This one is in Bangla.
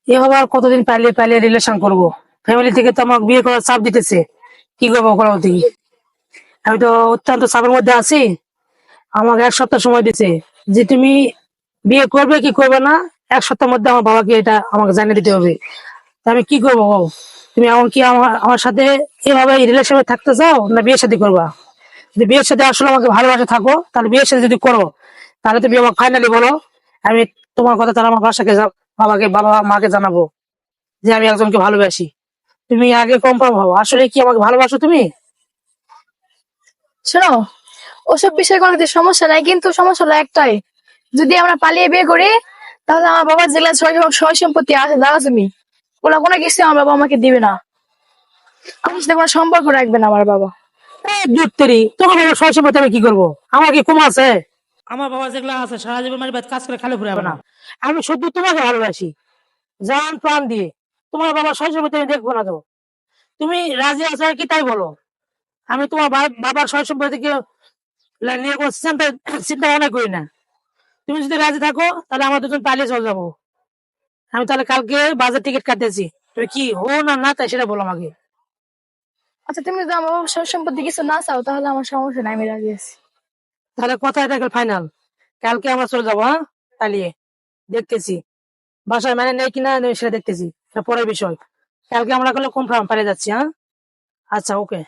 এভাবে আর কতদিন পালিয়ে পালিয়ে রিলেশন করব? ফ্যামিলি থেকে তো আমাকে বিয়ে করার চাপ দিতেছে। কি করবো করার থেকে? আমি তো অত্যন্ত চাপের মধ্যে আছি। আমাকে 1 সপ্তাহ সময় দিছে যে তুমি বিয়ে করবে কি করবে না, 1 সপ্তাহের মধ্যে আমার বাবাকে এটা আমাকে জানিয়ে দিতে হবে। তা আমি কি করবো বল? তুমি এখন কি আমার আমার সাথে এভাবে রিলেশনে থাকতে চাও না বিয়ের সাথে করবা? যদি বিয়ের সাথে আসলে আমাকে ভালোবাসা থাকো, তাহলে বিয়ের সাথে যদি করো, তাহলে তুমি আমাকে ফাইনালি বলো। আমি তোমার কথা তাহলে আমার বাবাকে বাবা মাকে জানাবো যে আমি একজনকে ভালোবাসি। তুমি আগে কনফার্ম হও, আসলে কি আমাকে ভালোবাসো তুমি? শোনো, ওসব বিষয়ে কোনো কিছু সমস্যা নাই, কিন্তু সমস্যা হলো একটাই। যদি আমরা পালিয়ে বিয়ে করি, তাহলে আমার বাবার যেগুলা সয় সম্পত্তি আছে, জানো তুমি, ওগুলা কোনো কিছু আমার বাবা আমাকে দিবে না। আমার সাথে কোনো সম্পর্ক রাখবে না আমার বাবা। দুত্তরি তোমার বাবার সয় সম্পত্তি আমি কি করবো? আমার কি কম আছে? আমার বাবা যেগুলো আছে সারা জীবন মানে কাজ করে খালি ফুরাবে না। আমি শুধু তোমাকে ভালোবাসি, জান প্রাণ দিয়ে। তোমার বাবার সয় সম্পত্তি আমি দেখবো না তো? তুমি রাজি আছো আর কি তাই বলো। আমি তোমার বাবার সয় সম্পত্তিকে নিয়ে কোনো চিন্তা চিন্তা ভাবনা করি না। তুমি যদি রাজি থাকো তাহলে আমরা দুজন পালিয়ে চলে যাবো। আমি তাহলে কালকে বাজার টিকিট কাটতেছি। তুমি কি হো না না তাই সেটা বলো আমাকে। আচ্ছা, তুমি যদি আমার বাবার সয় সম্পত্তি কিছু না চাও, তাহলে আমার সমস্যা নাই, আমি রাজি আছি। তাহলে কথাই থাকলে ফাইনাল, কালকে আমরা চলে যাবো। হ্যাঁ, পালিয়ে দেখতেছি বাসায় মানে নেই কিনা সেটা দেখতেছি, এটা পরের বিষয়। কালকে আমরা করলে কনফার্ম পালিয়ে যাচ্ছি। হ্যাঁ, আচ্ছা, ওকে।